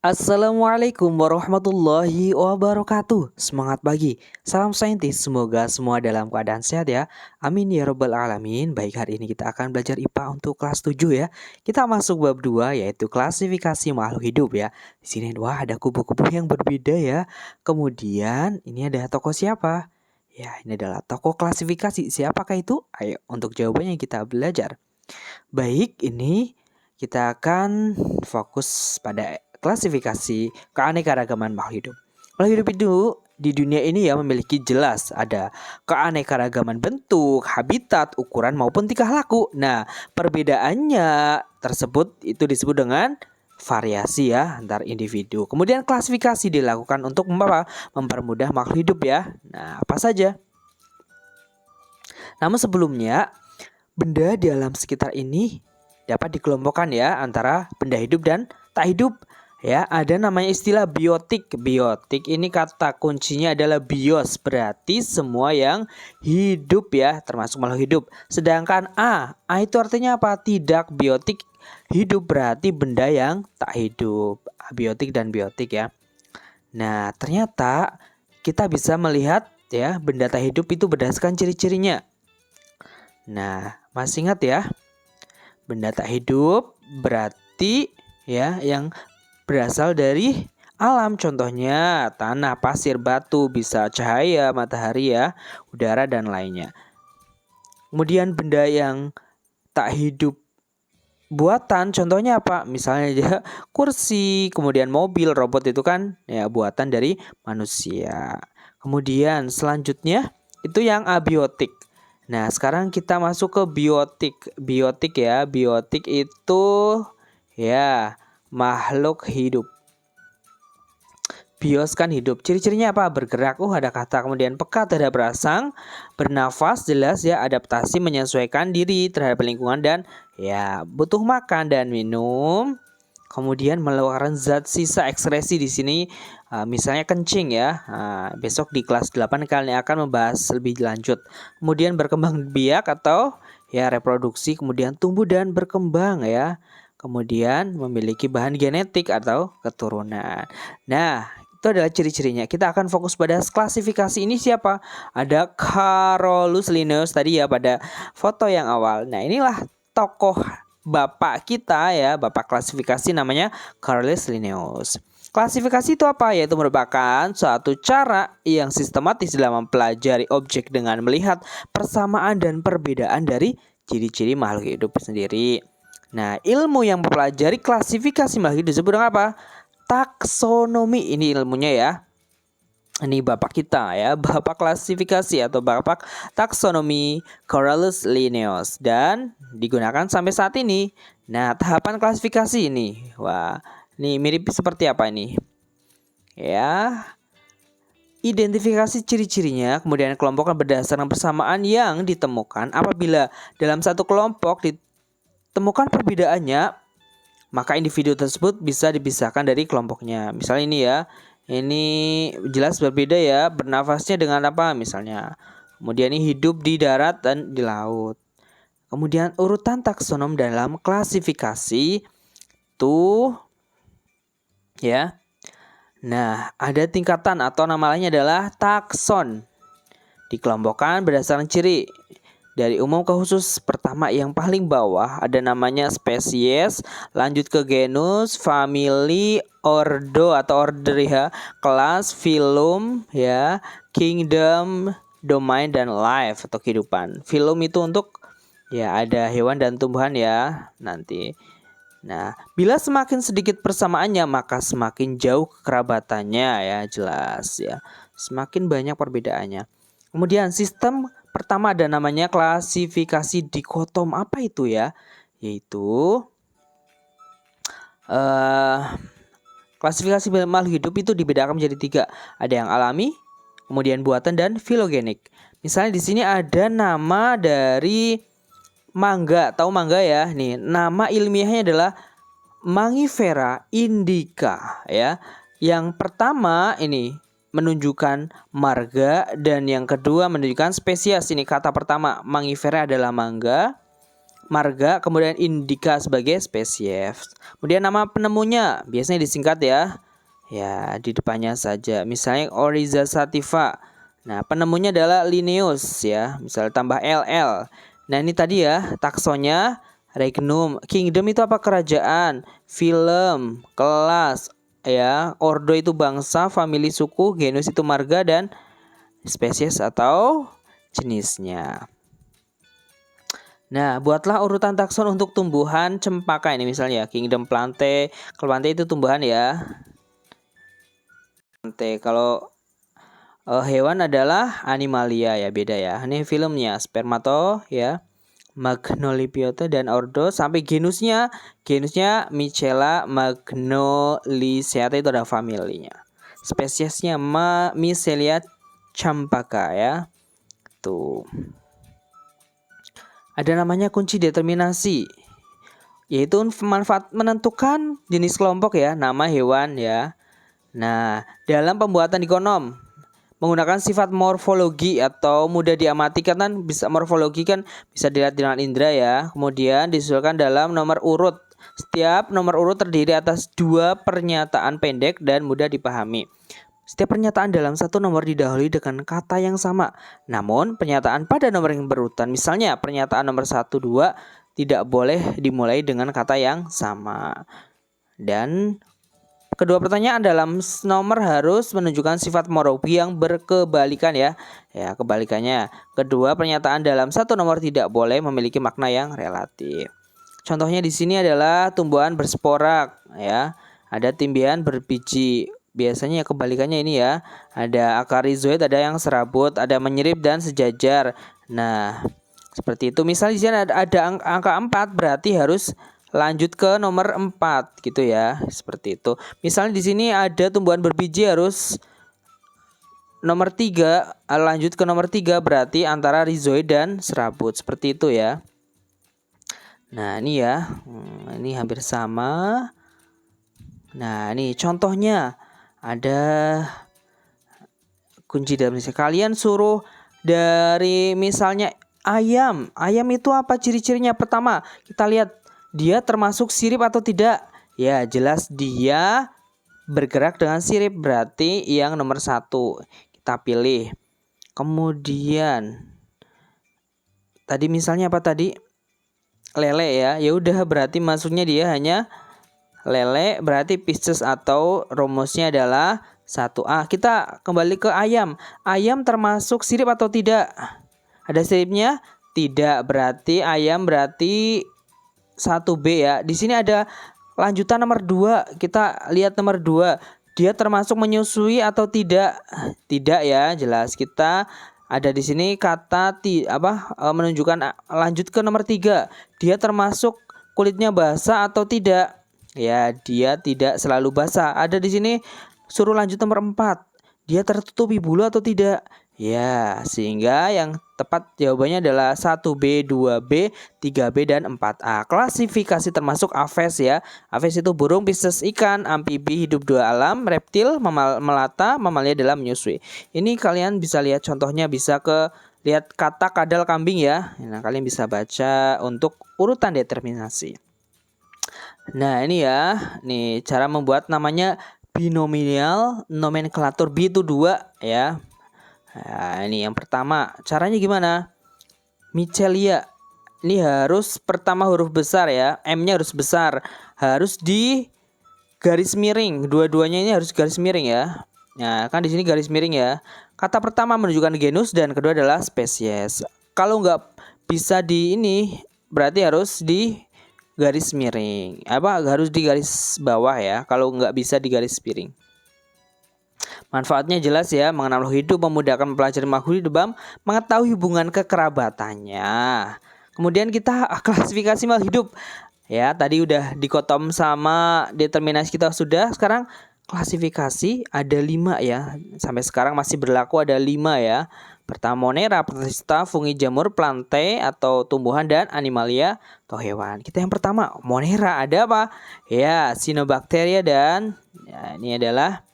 Assalamualaikum warahmatullahi wabarakatuh. Semangat pagi, salam saintis. Semoga semua dalam keadaan sehat ya. Amin ya robbal alamin. Baik, hari ini kita akan belajar IPA untuk kelas 7 ya. Kita masuk bab 2 yaitu klasifikasi makhluk hidup ya. Di sini wah ada kubu-kubu yang berbeda ya. Kemudian ini ada tokoh siapa? Ya, ini adalah tokoh klasifikasi. Siapakah itu? Ayo untuk jawabannya kita belajar. Baik, ini kita akan fokus pada klasifikasi keanekaragaman makhluk hidup. Makhluk hidup itu di dunia ini ya memiliki jelas ada keanekaragaman bentuk, habitat, ukuran maupun tingkah laku. Nah, perbedaannya tersebut itu disebut dengan variasi ya antar individu. Kemudian klasifikasi dilakukan untuk mempermudah makhluk hidup ya. Nah, apa saja? Namun sebelumnya benda di alam sekitar ini dapat dikelompokkan ya antara benda hidup dan tak hidup. Ya, ada namanya istilah biotik. Biotik ini kata kuncinya adalah bios, berarti semua yang hidup ya, termasuk makhluk hidup. Sedangkan A itu artinya apa? Tidak biotik. Hidup berarti benda yang tak hidup. Abiotik dan biotik ya. Nah, ternyata kita bisa melihat ya benda tak hidup itu berdasarkan ciri-cirinya. Nah, masih ingat ya? Benda tak hidup berarti ya yang berasal dari alam, contohnya tanah, pasir, batu, bisa cahaya, matahari ya, udara dan lainnya. Kemudian benda yang tak hidup buatan, contohnya apa? Misalnya aja kursi, kemudian mobil, robot itu kan ya buatan dari manusia. Kemudian selanjutnya itu yang abiotik. Nah, sekarang kita masuk ke biotik. Biotik ya, biotik itu ya makhluk hidup. Bios kan hidup. Ciri-cirinya apa? Bergerak. Ada kata. Kemudian pekat, ada berasang, bernafas, jelas ya, adaptasi, menyesuaikan diri terhadap lingkungan dan ya butuh makan dan minum. Kemudian mengeluarkan zat sisa ekskresi di sini misalnya kencing ya. Besok di kelas 8 kalian akan membahas lebih lanjut. Kemudian berkembang biak atau ya reproduksi, kemudian tumbuh dan berkembang ya. Kemudian memiliki bahan genetik atau keturunan. Nah, itu adalah ciri-cirinya. Kita akan fokus pada klasifikasi ini siapa? Ada Carolus Linnaeus tadi ya pada foto yang awal. Nah, inilah tokoh bapak kita ya, bapak klasifikasi namanya Carolus Linnaeus. Klasifikasi itu apa? Yaitu merupakan suatu cara yang sistematis dalam mempelajari objek dengan melihat persamaan dan perbedaan dari ciri-ciri makhluk hidup sendiri. Nah, ilmu yang mempelajari klasifikasi makhluk hidup disebut dengan apa? Taksonomi. Ini ilmunya ya. Ini bapak kita ya, bapak klasifikasi atau bapak taksonomi Carolus Linnaeus dan digunakan sampai saat ini. Nah, tahapan klasifikasi ini, wah, ini mirip seperti apa ini? Ya, identifikasi ciri-cirinya, kemudian kelompokkan berdasarkan persamaan yang ditemukan. Apabila dalam satu kelompok ditemukan perbedaannya, maka individu tersebut bisa dipisahkan dari kelompoknya. Misalnya ini ya, ini jelas berbeda ya, bernafasnya dengan apa misalnya. Kemudian ini hidup di darat dan di laut. Kemudian urutan taksonom dalam klasifikasi itu ya. Nah, ada tingkatan atau nama lainnya adalah takson. Dikelompokkan berdasarkan ciri. Dari umum ke khusus, pertama yang paling bawah ada namanya spesies, lanjut ke genus, family, ordo atau order ya, kelas, filum ya, kingdom, domain dan life atau kehidupan. Filum itu untuk ya ada hewan dan tumbuhan ya nanti. Nah, bila semakin sedikit persamaannya maka semakin jauh kekerabatannya ya, jelas ya. Semakin banyak perbedaannya. Kemudian sistem pertama ada namanya klasifikasi dikotom. Apa itu ya? Yaitu klasifikasi makhluk hidup itu dibedakan menjadi 3. Ada yang alami, kemudian buatan dan filogenik. Misalnya di sini ada nama dari mangga. Tahu mangga ya? Nih, nama ilmiahnya adalah Mangifera indica ya. Yang pertama ini menunjukkan marga dan yang kedua menunjukkan spesies. Ini kata pertama, Mangifera adalah mangga, marga, kemudian indica sebagai spesies. Kemudian nama penemunya biasanya disingkat ya. Ya, di depannya saja. Misalnya Oryza sativa. Nah, penemunya adalah Linnaeus ya. Misalnya tambah LL. Nah, ini tadi ya taksonya regnum. Kingdom itu apa? Kerajaan. Phylum, kelas ya. Ordo itu bangsa, famili suku, genus itu marga, dan spesies atau jenisnya. Nah, buatlah urutan takson untuk tumbuhan cempaka ini misalnya Kingdom Plantae. Kalau plantae itu tumbuhan ya. Kalau hewan adalah animalia ya, beda ya. Ini filmnya spermato ya, Magnolipiota dan ordo sampai genusnya Michela Magnoliceata itu ada familinya. Spesiesnya Michelia campaka ya. Tuh. Ada namanya kunci determinasi, yaitu manfaat menentukan jenis kelompok ya, nama hewan ya. Nah, dalam pembuatan dikonom menggunakan sifat morfologi atau mudah diamati kan bisa morfologi kan bisa dilihat dengan indera ya. Kemudian disusulkan dalam nomor urut. Setiap nomor urut terdiri atas 2 pernyataan pendek dan mudah dipahami. Setiap pernyataan dalam satu nomor didahului dengan kata yang sama. Namun, pernyataan pada nomor yang berurutan, misalnya pernyataan nomor 1, 2, tidak boleh dimulai dengan kata yang sama. Dan kedua pertanyaan dalam nomor harus menunjukkan sifat morfologi yang berkebalikan ya. Ya, kebalikannya. Kedua pernyataan dalam satu nomor tidak boleh memiliki makna yang relatif. Contohnya di sini adalah tumbuhan bersporak ya. Ada timbihan berbiji. Biasanya kebalikannya ini ya. Ada akar rhizoid, ada yang serabut, ada menyerip dan sejajar. Nah, seperti itu. Misalnya di sini ada angka 4 berarti harus lanjut ke nomor 4 gitu ya. Seperti itu. Misalnya di sini ada tumbuhan berbiji harus nomor 3, lanjut ke nomor 3 berarti antara rhizoid dan serabut. Seperti itu ya. Nah, ini ya. Ini hampir sama. Nah, ini contohnya. Ada kunci dalam list. Kalian suruh dari misalnya ayam. Ayam itu apa ciri-cirinya? Pertama, kita lihat dia termasuk sirip atau tidak. Ya, jelas dia bergerak dengan sirip. Berarti yang nomor 1 kita pilih. Kemudian tadi misalnya apa tadi? Lele ya. Ya udah berarti masuknya dia hanya lele, berarti Pisces atau rumusnya adalah 1A. Kita kembali ke ayam. Ayam termasuk sirip atau tidak? Ada siripnya? Tidak, berarti ayam berarti 1B ya. Di sini ada lanjutan nomor 2. Kita lihat nomor 2. Dia termasuk menyusui atau tidak? Tidak ya, jelas. Kita ada di sini kata menunjukkan lanjut ke nomor 3. Dia termasuk kulitnya basah atau tidak? Ya, dia tidak selalu basah. Ada di sini suruh lanjut nomor 4. Dia tertutupi bulu atau tidak? Ya, sehingga yang tepat jawabannya adalah 1B, 2B, 3B, dan 4A. Klasifikasi termasuk Aves ya. Aves itu burung, Pisces ikan, amfibi hidup 2 alam, reptil, melata, mamalia dalam menyusui. Ini kalian bisa lihat contohnya, bisa lihat kata kadal kambing ya. Nah, kalian bisa baca untuk urutan determinasi. Nah, ini ya. Nih, cara membuat namanya binomial nomenklatur. B itu 2 ya. Nah, ini yang pertama. Caranya gimana? Michelia. Ini harus pertama huruf besar ya. M-nya harus besar. Harus di garis miring. Dua-duanya ini harus garis miring ya. Nah, kan di sini garis miring ya. Kata pertama menunjukkan genus dan kedua adalah spesies. Kalau nggak bisa di ini, berarti harus di garis miring. Harus di garis bawah ya. Kalau nggak bisa di garis miring. Manfaatnya jelas ya, mengenal hidup, memudahkan mempelajari makhluk hidup, mengetahui hubungan kekerabatannya. Kemudian kita klasifikasi makhluk hidup. Ya, tadi udah dikotom sama determinasi kita sudah. Sekarang klasifikasi ada 5 ya. Sampai sekarang masih berlaku ada 5 ya. Pertama Monera, Protista, fungi, jamur, plantae atau tumbuhan, dan animalia atau hewan. Kita yang pertama Monera, ada apa? Ya, Cyanobacteria dan ya, ini adalah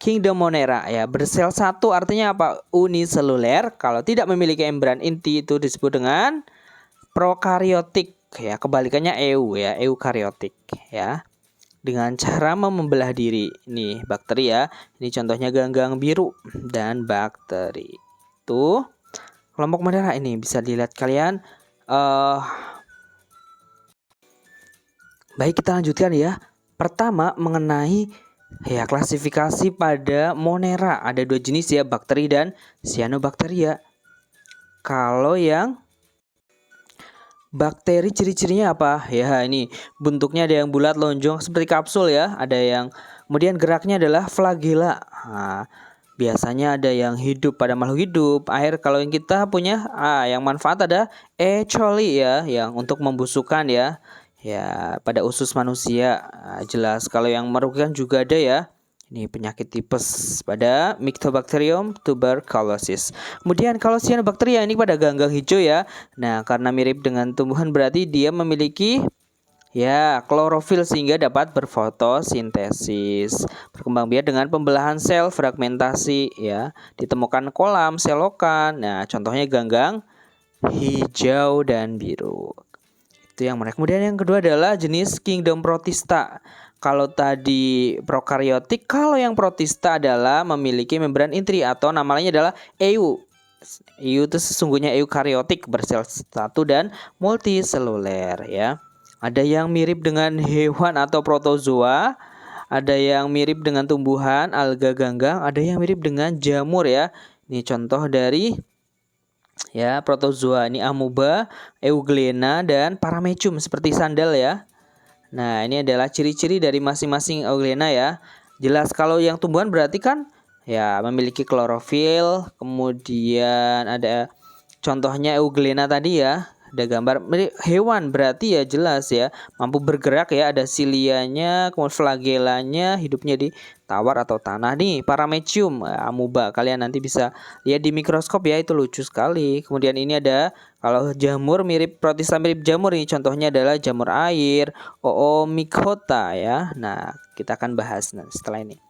Kingdom Monera ya. Bersel satu artinya apa? Uniseluler. Kalau tidak memiliki membran inti itu disebut dengan prokariotik ya, kebalikannya ya, eukariotik ya. Dengan cara membelah diri. Ini bakteri ya. Ini contohnya ganggang biru dan bakteri. Tuh, kelompok merah ini bisa dilihat kalian. Baik, kita lanjutkan ya. Pertama mengenai ya klasifikasi pada Monera. Ada 2 jenis ya, bakteri dan cyanobacteria. Kalau yang bakteri ciri-cirinya apa? Ya, ini bentuknya ada yang bulat lonjong seperti kapsul ya. Ada yang kemudian geraknya adalah flagela. Nah, biasanya ada yang hidup pada makhluk hidup. Air kalau yang kita punya yang manfaat ada E. coli ya, yang untuk membusukkan ya. Ya, pada usus manusia. Jelas kalau yang merugikan juga ada ya. Ini penyakit tipes pada Mycobacterium tuberculosis. Kemudian kalau cyanobacteria ini pada ganggang hijau ya. Nah, karena mirip dengan tumbuhan berarti dia memiliki ya klorofil sehingga dapat berfotosintesis. Berkembang biak dengan pembelahan sel fragmentasi ya. Ditemukan kolam selokan. Nah, contohnya ganggang hijau dan biru. Itu yang menarik. Kemudian yang kedua adalah jenis Kingdom Protista. Kalau tadi prokariotik, kalau yang protista adalah memiliki membran intri atau nama lainnya adalah EU. EU itu sesungguhnya eukariotik, bersel satu dan multiseluler ya. Ada yang mirip dengan hewan atau protozoa, ada yang mirip dengan tumbuhan, alga ganggang, ada yang mirip dengan jamur ya. Ini contoh dari ya protozoa, ini amoeba, euglena dan paramecium seperti sandal ya. Nah, ini adalah ciri-ciri dari masing-masing euglena ya. Jelas kalau yang tumbuhan berarti kan ya memiliki klorofil, kemudian ada contohnya euglena tadi ya. Ada gambar hewan berarti ya jelas ya, mampu bergerak ya, ada silianya, kemudian flagelanya, hidupnya di tawar atau tanah. Nih, paramecium amoeba. Kalian nanti bisa lihat di mikroskop ya, itu lucu sekali. Kemudian ini ada kalau jamur mirip protista mirip jamur, ini contohnya adalah jamur air, Oomycota ya. Nah, kita akan bahas setelah ini.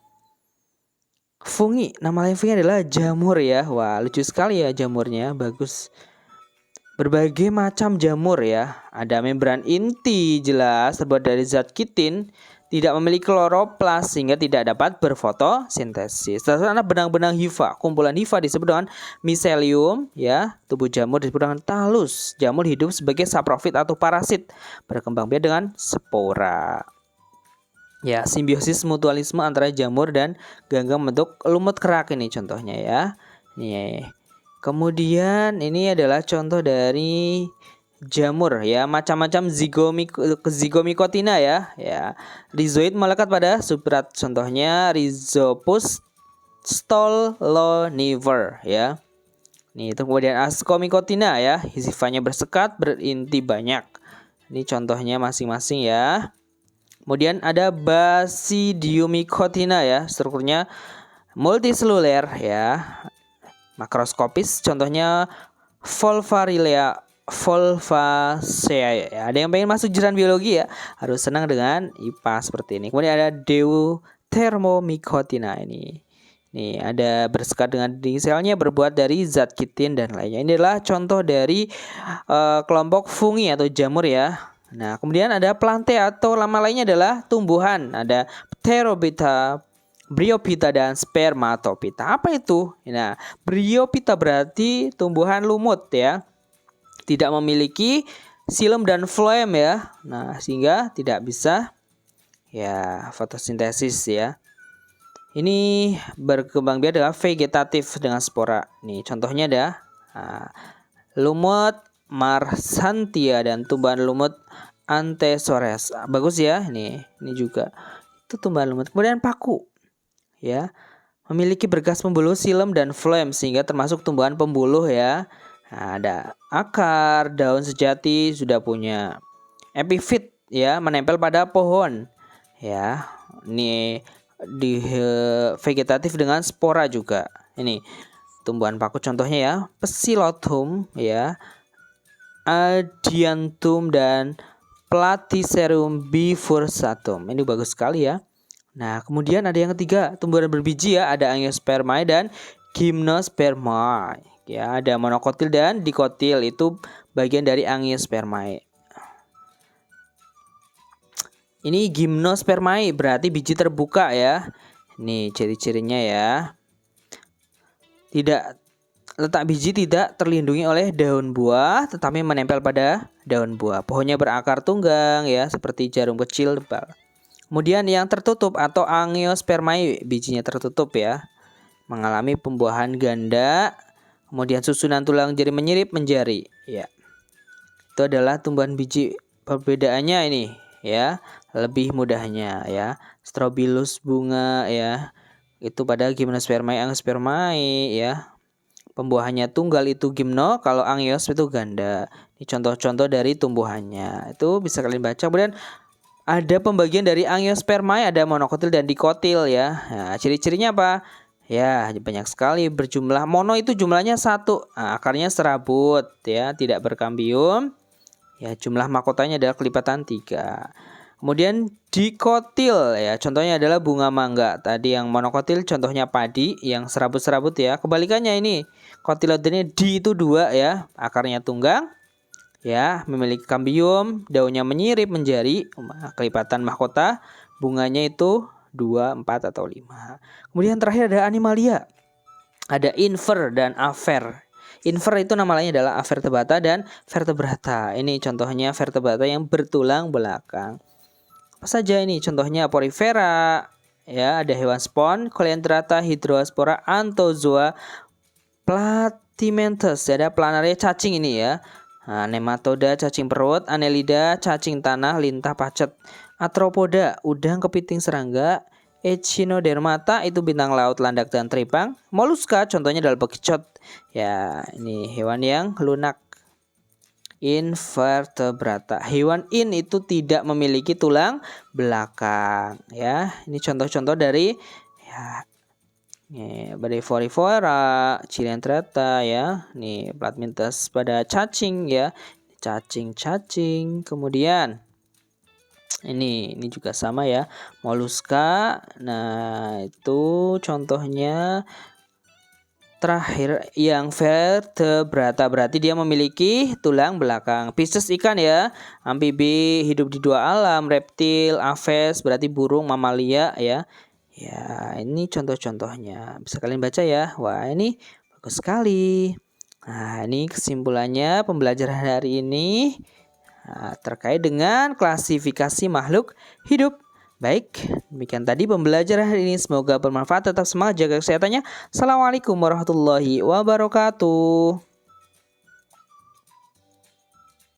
Fungi, nama lain fungi adalah jamur ya. Wah, lucu sekali ya jamurnya, bagus. Berbagai macam jamur ya. Ada membran inti jelas terbuat dari zat kitin, tidak memiliki kloroplas sehingga tidak dapat berfotosintesis. Terdapat benang-benang hifa. Kumpulan hifa disebut dengan miselium ya. Tubuh jamur disebut dengan talus. Jamur hidup sebagai saprofit atau parasit. Berkembang biak dengan spora. Ya, simbiosis mutualisme antara jamur dan ganggang membentuk lumut kerak ini contohnya ya. Nih. Kemudian ini adalah contoh dari jamur ya, macam-macam zigomycotina ya. Ya, rhizoid melekat pada substrat, contohnya Rhizopus stolonifer ya. Nih, itu kemudian ascomycotina ya, sifatnya bersekat, berinti banyak. Ini contohnya masing-masing ya. Kemudian ada Basidiomycotina ya, strukturnya multiseluler ya. Makroskopis contohnya Volvarilea volvacea ya. Ada yang pengen masuk jurusan biologi ya, harus senang dengan IPA seperti ini. Kemudian ada Deuteromycotina ini. Nih, ada bersekat dengan dinding selnya, berbuat dari zat kitin dan lainnya. Ini adalah contoh dari kelompok fungi atau jamur ya. Nah, kemudian ada plante atau nama lainnya adalah tumbuhan. Ada Pterophyta, Bryophyta dan Spermatophyta. Apa itu? Nah, Bryophyta berarti tumbuhan lumut ya. Tidak memiliki xilem dan phloem ya. Nah, sehingga tidak bisa ya fotosintesis ya. Ini berkembang biak adalah vegetatif dengan spora. Nih, contohnya ada lumut Marsantia dan tumbuhan lumut Anthesores. Bagus ya. Ini juga itu tumbuhan lumut. Kemudian paku ya, memiliki berkas pembuluh xilem dan phloem sehingga termasuk tumbuhan pembuluh ya. Nah, ada akar, daun sejati, sudah punya epifit ya, menempel pada pohon ya. Ini di vegetatif dengan spora juga. Ini tumbuhan paku contohnya ya, Psilotum ya, Adiantum dan Platycerium bifurcatum. Ini bagus sekali ya. Nah, kemudian ada yang ketiga, tumbuhan berbiji ya, ada Angiospermae dan Gymnospermae. ya. Ada monokotil dan dikotil, itu bagian dari angiospermae. Ini gimnospermae, berarti biji terbuka ya. Ini ciri-cirinya ya. Tidak letak biji tidak terlindungi oleh daun buah, tetapi menempel pada daun buah. Pohonnya berakar tunggang ya, seperti jarum kecil tebal. Kemudian yang tertutup atau angiospermae, bijinya tertutup ya. Mengalami pembuahan ganda. Kemudian susunan tulang jari menyirip menjari ya. Itu adalah tumbuhan biji. Perbedaannya ini ya, lebih mudahnya ya. Strobilus bunga ya, itu pada gimnospermae, angiospermae ya. Pembuahannya tunggal itu gimno, kalau angios itu ganda. Ini contoh-contoh dari tumbuhannya. Itu bisa kalian baca. Kemudian ada pembagian dari angiospermae, ada monokotil dan dikotil ya. Nah, ciri-cirinya apa? Ya, banyak sekali berjumlah. Mono itu jumlahnya 1. Nah, akarnya serabut ya, tidak berkambium. Ya, jumlah mahkotanya adalah kelipatan 3. Kemudian dikotil ya, contohnya adalah bunga mangga. Tadi yang monokotil contohnya padi yang serabut-serabut ya. Kebalikannya ini, kotilodonnya di itu 2 ya, akarnya tunggang. Ya, memiliki kambium, daunnya menyirip menjari, kelipatan mahkota, bunganya itu 2, 4 atau 5. Kemudian terakhir ada animalia. Ada inver dan aver. Inver itu nama lainnya adalah avertebrata dan vertebrata. Ini contohnya vertebrata yang bertulang belakang. Apa saja ini? Contohnya porifera, ya, ada hewan spon, coelenterata, hydrospora, anthozoa, platymeltes, ada planaria cacing ini ya. Nah, nematoda cacing perut, annelida cacing tanah, lintah pacet, arthropoda udang kepiting serangga, echinodermata itu bintang laut, landak dan teripang, moluska contohnya adalah bekicot. Ya, ini hewan yang lunak. Invertebrata. Hewan in itu tidak memiliki tulang belakang ya. Ini contoh-contoh dari ya, Porifera, Coelenterata ya. Nih platymeltes pada cacing ya. Cacing. Kemudian ini juga sama ya. Moluska. Nah, itu contohnya. Terakhir yang vertebrata, berarti dia memiliki tulang belakang. Pisces ikan ya, amfibi hidup di 2 alam, reptil, aves berarti burung, mamalia ya. Ya, ini contoh-contohnya. Bisa kalian baca ya. Wah, ini bagus sekali. Nah, ini kesimpulannya pembelajaran hari ini terkait dengan klasifikasi makhluk hidup. Baik, demikian tadi pembelajaran hari ini. Semoga bermanfaat. Tetap semangat, jaga kesehatannya. Assalamualaikum warahmatullahi wabarakatuh.